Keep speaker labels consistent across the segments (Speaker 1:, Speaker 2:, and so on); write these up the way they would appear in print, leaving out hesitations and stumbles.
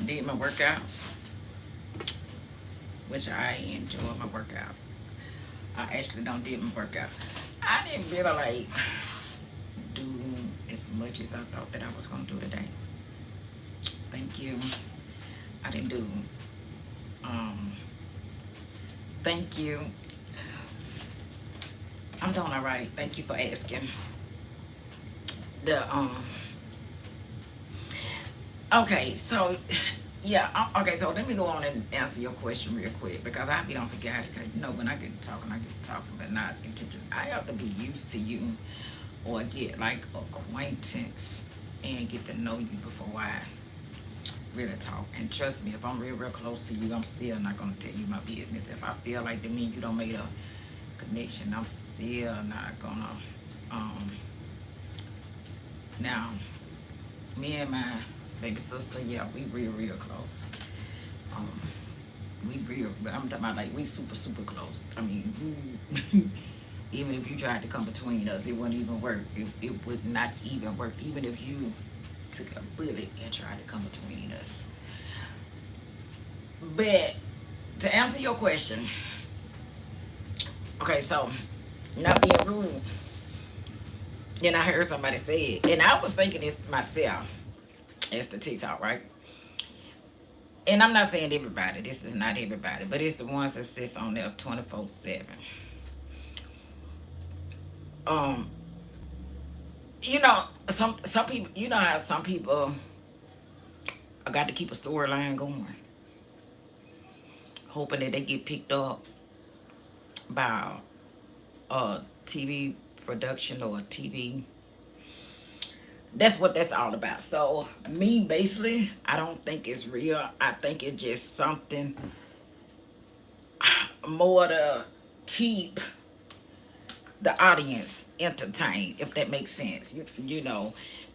Speaker 1: did my workout, which I enjoy my workout. I actually don't did my workout. I didn't really like do as much as I thought that I was gonna do today. Thank you. I didn't do. Um, thank you. I'm doing all right. Thank you for asking. The Okay, so yeah, okay. So let me go on and answer your question real quick because I be don't forget it. Cause you know when I get talking, but not intention. I have to be used to you or get like acquaintance and get to know you before I really talk. And trust me, if I'm real close to you, I'm still not gonna tell you my business. If I feel like to me you don't make a connection, I'm still not gonna. Um, Now, me and my baby sister, yeah, we real close. Um, we real, but I'm talking about like we super close. I mean, even if you tried to come between us, it wouldn't even work. It would not even work. Even if you took a bullet and tried to come between us. But to answer your question, okay, so not being rude, and I heard somebody say it, and I was thinking this myself. It's the TikTok, right? And I'm not saying everybody. This is not everybody, but it's the ones that sits on there 24/7. Um, some people. You know how some people got to keep a storyline going, hoping that they get picked up by a TV production or a TV. That's what that's all about. So me, basically, I don't think it's real. I think it's just something more to keep the audience entertained, if that makes sense.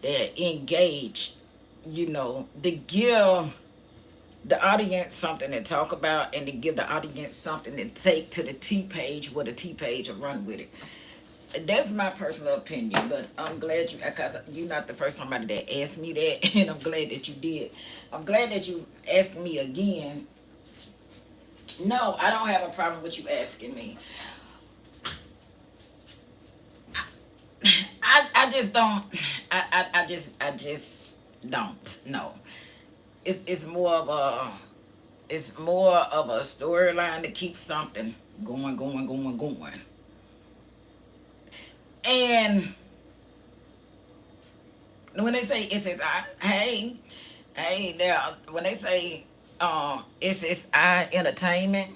Speaker 1: They're engaged, to give the audience something to talk about and to give the audience something to take to the T page where the T page will run with it. That's my personal opinion, but I'm glad because you're not the first somebody that asked me that, and I'm glad that you did. I'm glad that you asked me again. No, I don't have a problem with you asking me. I just don't. I just don't. No, it's more of a storyline to keep something going. And when they say it says hey there. When they say it says entertainment.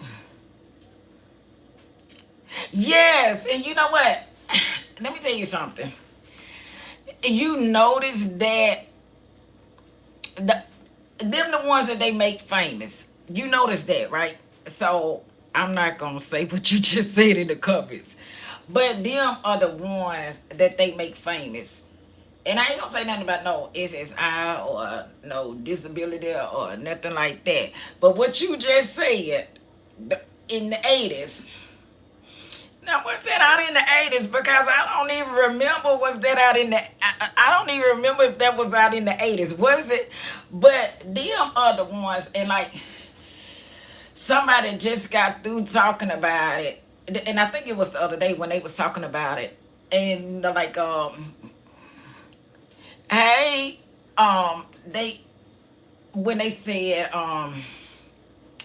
Speaker 1: Yes, and you know what? Let me tell you something. You notice that the them the ones that they make famous. You notice that, right? So I'm not gonna say what you just said in the comments, but them are the ones that they make famous. And I ain't gonna say nothing about no SSI or no disability or nothing like that. But what you just said in the 80s. Now, was that out in the 80s? Because I don't even remember was that out in the... I don't even remember if that was out in the 80s. Was it? But them other ones, and like, somebody just got through talking about it. And I think it was the other day when they was talking about it. And they're like, hey, they... When they said,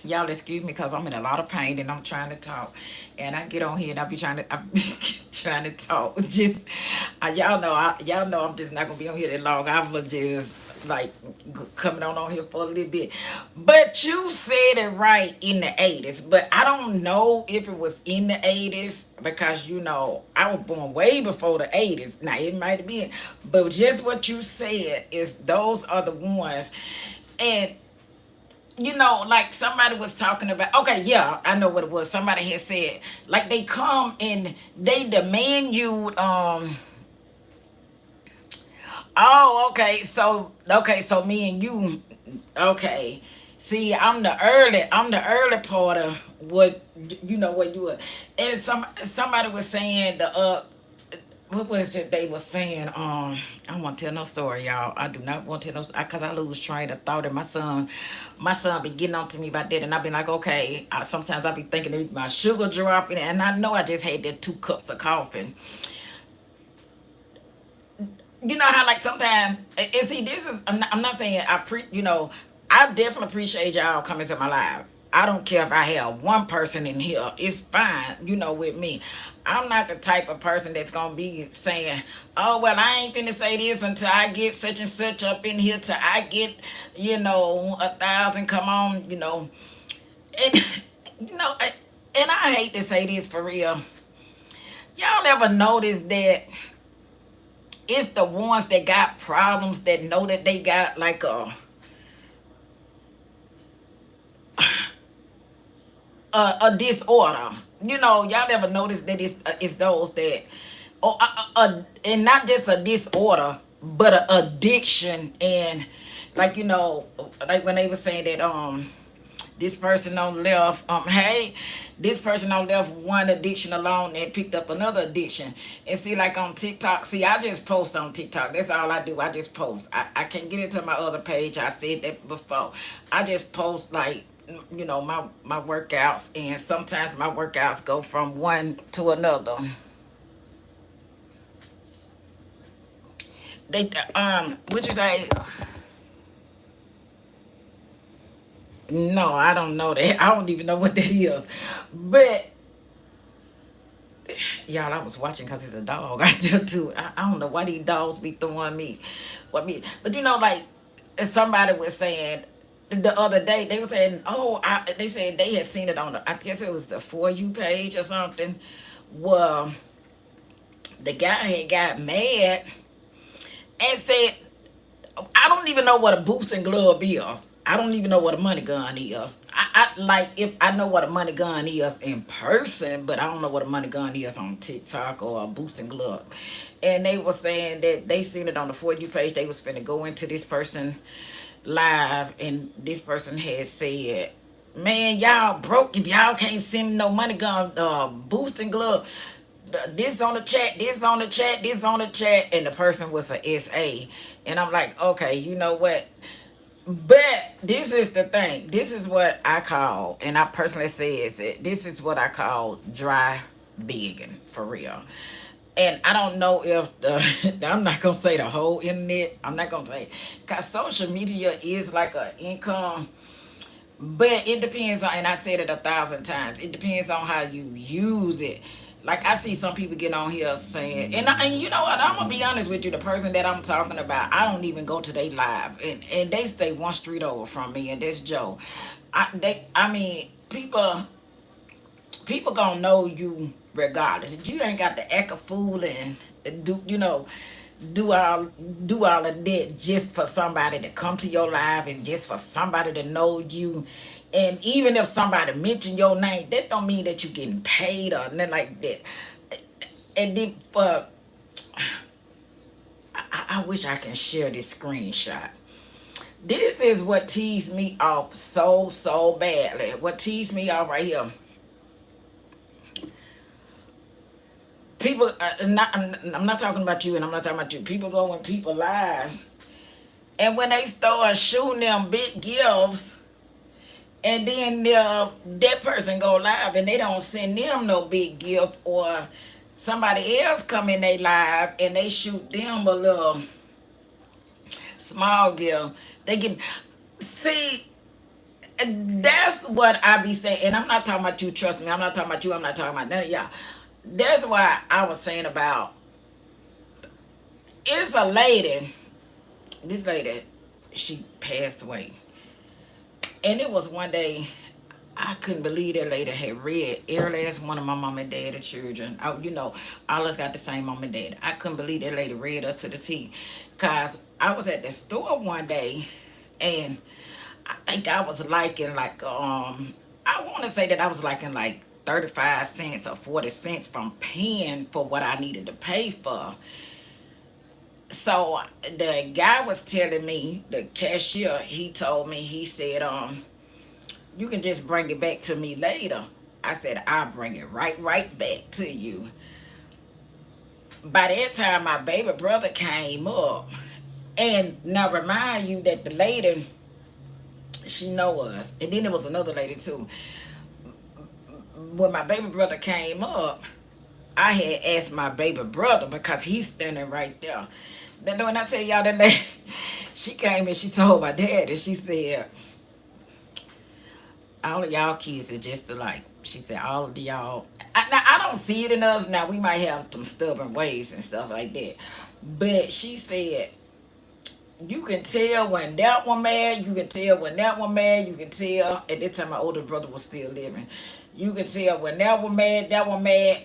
Speaker 1: y'all excuse me because I'm in a lot of pain and I'm trying to talk, and I get on here and I be I'm trying to talk. Just y'all know I'm just not gonna be on here that long. I'm just like coming on here for a little bit. But you said it right in the 80s, but I don't know if it was in the 80s because I was born way before the 80s. Now it might have been, but just what you said is those are the ones. And like somebody was talking about, okay, yeah, I know what it was. Somebody had said, like, they come and they demand you, oh, okay, so me and you, okay. See, I'm the early part of what you were. And somebody was saying what was it they were saying? I don't want to tell no story, y'all. I do not want to tell no, because I lose train of thought. And my son be getting on to me about that, and I be like, okay. Sometimes I be thinking that my sugar dropping, and I know I just had that 2 cups of coffee. You know how like sometimes and see this is I'm not saying I definitely appreciate y'all coming to my live. I don't care if I have one person in here, it's fine, with me. I'm not the type of person that's gonna be saying, oh well, I ain't finna say this until I get such and such up in here, till I get 1,000 come on, and and I hate to say this for real. Y'all ever notice that it's the ones that got problems that know that they got like a disorder. Y'all ever notice that it's those that, and not just a disorder, but an addiction. And like like when they were saying that this person on left hey, this person on left one addiction alone and picked up another addiction. And see, like on TikTok, see, I just post on TikTok. That's all I do. I just post. I can't get into my other page. I said that before. I just post like my workouts, and sometimes my workouts go from one to another. They what you say? No, I don't know that. I don't even know what that is. But y'all, I was watching because it's a dog out there too. I don't know why these dogs be throwing me. But like somebody was saying the other day, they were saying, oh, they said they had seen it on I guess it was the For You page or something. Well, the guy had got mad and said, I don't even know what a boots and glove is. I don't even know what a money gun is. I like if I know what a money gun is in person, but I don't know what a money gun is on TikTok or a boots and glove. And they were saying that they seen it on the For You page. They was finna go into this person live, and this person had said, man, y'all broke if y'all can't send no money gun boots and glove. This on the chat, this on the chat, this on the chat, and the person was a SA. And I'm like, okay, you know what? But this is the thing. This is what I call, and I personally say this is what I call dry begging for real. And I don't know if I'm not gonna say the whole internet. I'm not gonna say, cause social media is like a income, but it depends on, and I said it 1,000 times. It depends on how you use it. Like I see some people get on here saying, and you know what? I'm gonna be honest with you. The person that I'm talking about, I don't even go to they live, and they stay one street over from me, and that's Joe. I mean, people gonna know you regardless. You ain't got to act a fool and do do all do all of that just for somebody to come to your live and just for somebody to know you. And even if somebody mention your name, that don't mean that you getting paid or nothing like that. And then I wish I can share this screenshot. This is what teased me off so badly. What teased me off right here. People, I'm not talking about you, and I'm not talking about you. People go in people lives, and when they start shooting them big gifts, and then that person go live, and they don't send them no big gift, or somebody else come in they live and they shoot them a little small gift. They get see. That's what I be saying, and I'm not talking about you. Trust me, I'm not talking about you. I'm not talking about none of y'all. That's why I was saying about it's a lady. This lady, she passed away, and it was one day. I couldn't believe that lady had read every last one of my mom and dad children. All us got the same mom and dad. I couldn't believe that lady read us to the T. Cause I was at the store one day, and I think I was liking like I want to say that I was liking like 35 cents or 40 cents from paying for what I needed to pay for. So the guy was telling me, the cashier, he told me, he said, you can just bring it back to me later. I said, I'll bring it right back to you. By that time, my baby brother came up. And now remind you that the lady, she know us. And then there was another lady too. When my baby brother came up, I had asked my baby brother because he's standing right there. Then when I tell y'all that lady, she came and she told my dad and she said, all of y'all kids are just alike. She said, all of y'all. Now, I don't see it in us. Now, we might have some stubborn ways and stuff like that. But she said, you can tell when that one mad, you can tell when that one mad, you can tell. At that time, my older brother was still living. You can tell when that one mad, that one mad.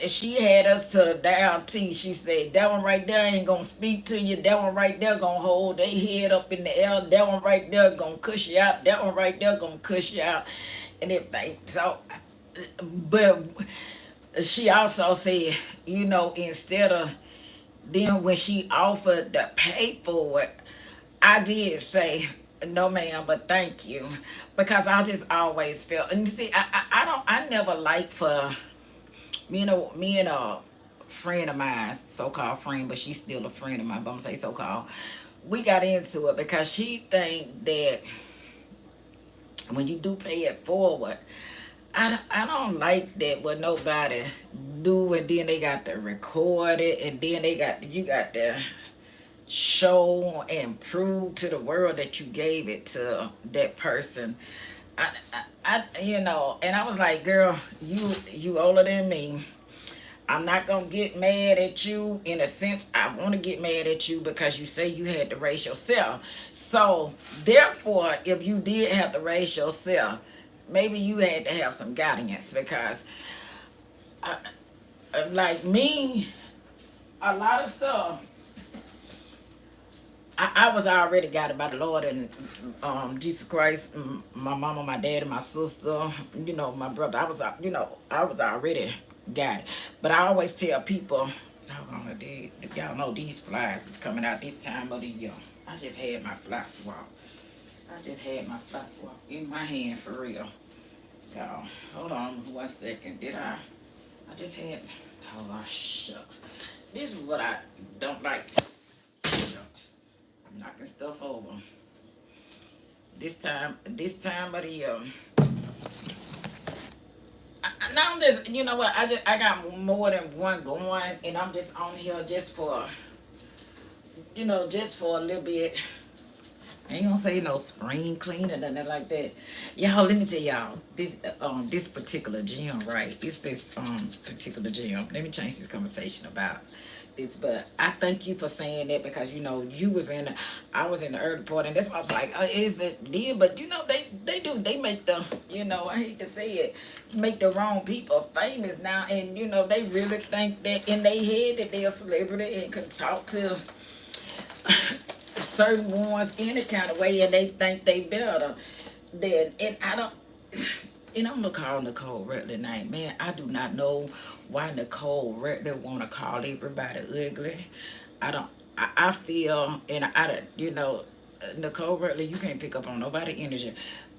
Speaker 1: She had us to the down T. She said, that one right there ain't gonna speak to you. That one right there gonna hold their head up in the air. That one right there gonna cuss you out. That one right there gonna cuss you out and everything. So, but she also said, instead of then when she offered to pay for it, I did say, no ma'am, but thank you. Because I just always felt, and you see, I never like for, me and a friend of mine, so-called friend, but she's still a friend of mine, but I'm gonna say so-called, we got into it because she think that when you do pay it forward, I don't like that what nobody do, and then they got to record it, and then you got to show and prove to the world that you gave it to that person. And I was like, girl, you older than me. I'm not gonna get mad at you. In a sense, I want to get mad at you because you say you had to raise yourself. So therefore, if you did have to raise yourself, maybe you had to have some guidance because, like me, a lot of stuff I was already guided by the Lord and Jesus Christ, my mama, my dad, and my sister, my brother. I was already guided. But I always tell people, y'all know these flies is coming out this time of the year. I just had my fly swap. I just had my fly swap in my hand for real. Y'all, hold on 1 second. Did I? I just had, oh, shucks. This is what I don't like. Shucks. Knocking stuff over. This time of the year. Now I'm just, you know what? I got more than one going, and I'm just on here just for, just for a little bit. I ain't gonna say no spring clean or nothing like that. Y'all, let me tell y'all this particular gym, right? It's this particular gym. Let me change this conversation about this, but I thank you for saying that because you was I was in the early part, and that's why I was like, is it deal? But they make the I hate to say it, make the wrong people famous now, and they really think that in their head that they're a celebrity and can talk to certain ones any kind of way, and they think they better than, and I don't. And I'm gonna call Nicole Redley name. Man, I do not know why Nicole Redley wanna call everybody ugly. I don't. I feel, and Nicole Redley, you can't pick up on nobody energy,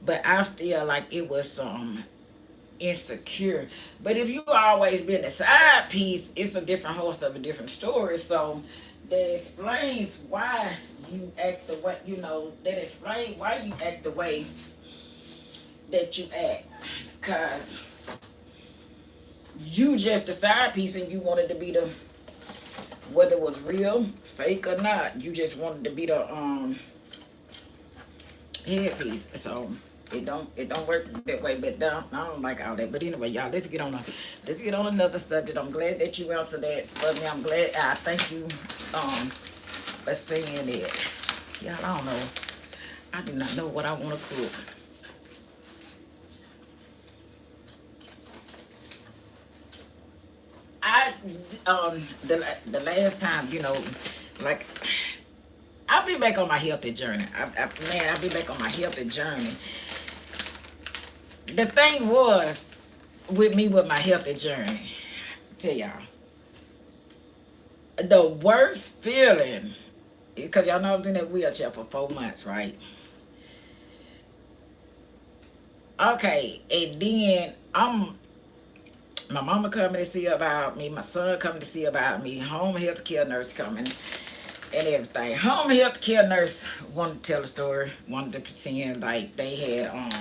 Speaker 1: but I feel like it was some insecure. But if you always been a side piece, it's a different horse of a different story. So that explains why you act the way That explains why you act the way that you act, cause you just a side piece and you wanted to be the, whether it was real, fake or not, you just wanted to be the headpiece. So it don't work that way. But I don't like all that. But anyway, y'all, let's get on another subject. I'm glad that you answered that for me. I'm glad. I thank you for saying that. Y'all, I don't know. I do not know what I want to cook. I the last time, like, I'll be back on my healthy journey. I'll be back on my healthy journey. The thing was with me with my healthy journey, tell y'all, the worst feeling, because y'all know I was in that wheelchair for 4 months, right? Okay, and then My mama coming to see about me. My son coming to see about me. Home health care nurse coming and everything. Home health care nurse wanted to tell a story. Wanted to pretend like they had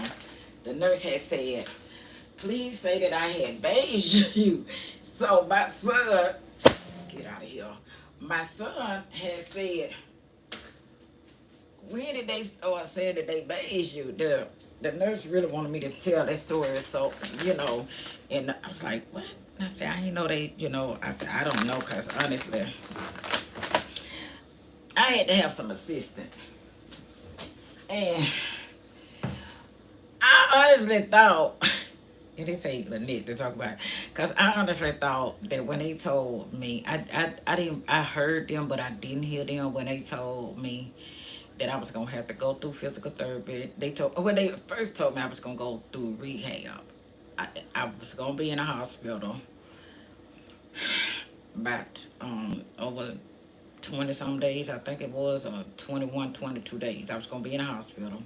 Speaker 1: the nurse had said, please say that I had beige you. So my son, get out of here. My son had said, when did they start saying that they beige you? The nurse really wanted me to tell that story. So, and I was like, what? I said, I didn't know they, I said, I don't know, because honestly, I had to have some assistant. And I honestly thought, and they say Lynette to talk about, because I honestly thought that when they told me, I didn't, I heard them, but I didn't hear them when they told me that I was gonna have to go through physical therapy. They told, when they first told me I was gonna go through rehab, I was gonna be in a hospital about over 20 some days, I think it was, or 21, 22 days. I was gonna be in a hospital.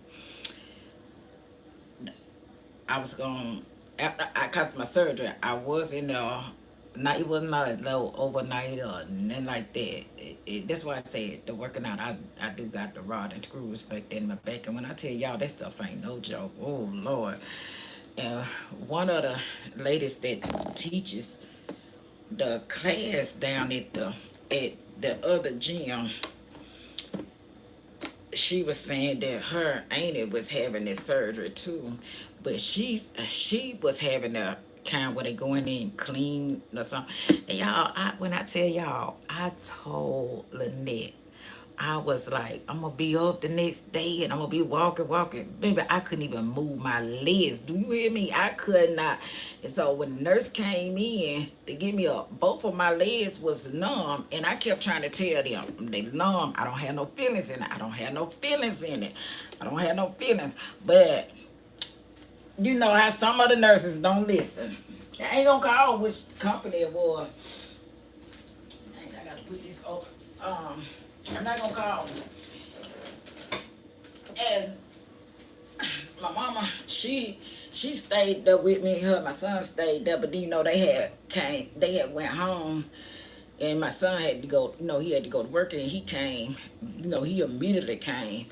Speaker 1: I was going after I cause my surgery. I was in the not it was not no overnight or nothing like that. That's why I said the working out. I do got the rod and screws back there in my back, and when I tell y'all that stuff ain't no joke. Oh Lord! And one of the ladies that teaches the class down at the other gym, she was saying that her auntie was having this surgery too, but she was having a kind where they go in there and clean or something. And y'all, when I tell y'all, I told Lynette, I was like, I'm gonna be up the next day and I'm gonna be walking. Baby, I couldn't even move my legs. Do you hear me? I could not. And so when the nurse came in to give me both of my legs was numb, and I kept trying to tell them, they numb. I don't have no feelings in it. I don't have no feelings in it. I don't have no feelings. But you know how some of the nurses don't listen. I ain't gonna call which company it was. I gotta put this over. I'm not gonna call them. And my mama, she stayed there with me. Her, my son stayed there, but they had went home, and my son had to go. He had to go to work, and he came. He immediately came.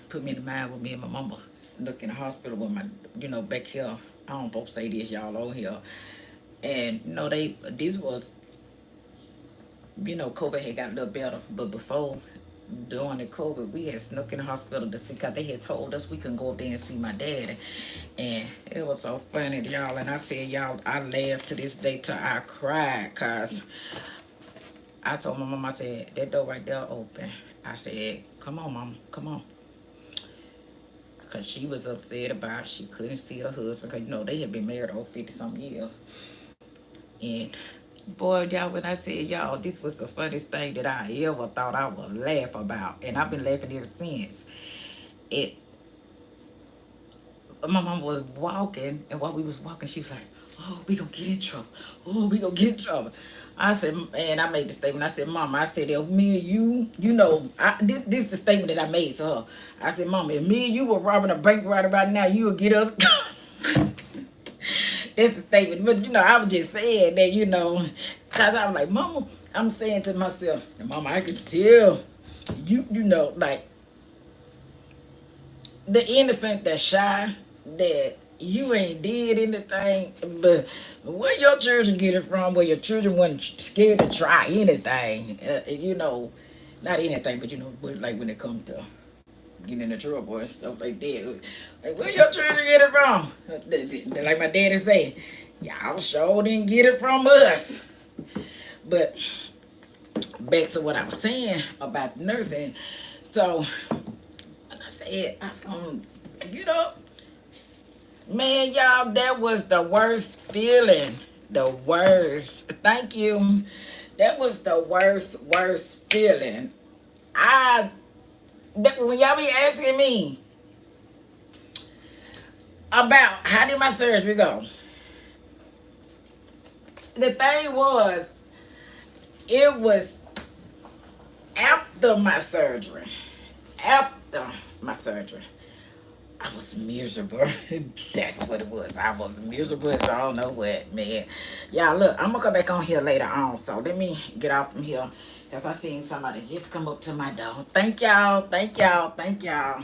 Speaker 1: Put me in the mind with me and my mama snuck in the hospital with my, back here. I don't supposed to say this, y'all on here. And this was, COVID had got a little better, but before, during the COVID, we had snuck in the hospital to see, because they had told us we couldn't go up there and see my daddy. And it was so funny, y'all. And I tell y'all, I laughed to this day till I cried, because I told my mom, I said, that door right there open. I said, come on, mama, come on. Because she was upset about she couldn't see her husband, because, they had been married over 50-some years. And boy, y'all, when I said, y'all, this was the funniest thing that I ever thought I would laugh about. And I've been laughing ever since. My mom was walking, and while we was walking, she was like, oh, we gonna get in trouble. Oh, we gonna get in trouble. I said, and I made the statement. I said, Mama, I said, if me and you, this is the statement that I made to her. I said, Mama, if me and you were robbing a bank right about now, you would get us. That's a statement. But, I was just saying that, because I was like, Mama, I'm saying to myself, Mama, I can tell like, the innocent, the shy, that you ain't did anything, but where your children get it from, where your children wasn't scared to try anything, not anything, but like when it comes to getting into trouble and stuff like that. Like, where your children get it from? Like my daddy say, y'all sure didn't get it from us. But back to what I was saying about nursing. So, like I said, I was going to get up. Man, y'all, that was the worst feeling. The worst. Thank you. That was the worst feeling. When y'all be asking me about how did my surgery go, the thing was, it was after my surgery. After my surgery. I was miserable. That's what it was. I was miserable as I don't know what, man. Y'all, look, I'm gonna come back on here later on. So let me get off from here. Because I seen somebody just come up to my door. Thank y'all. Thank y'all. Thank y'all.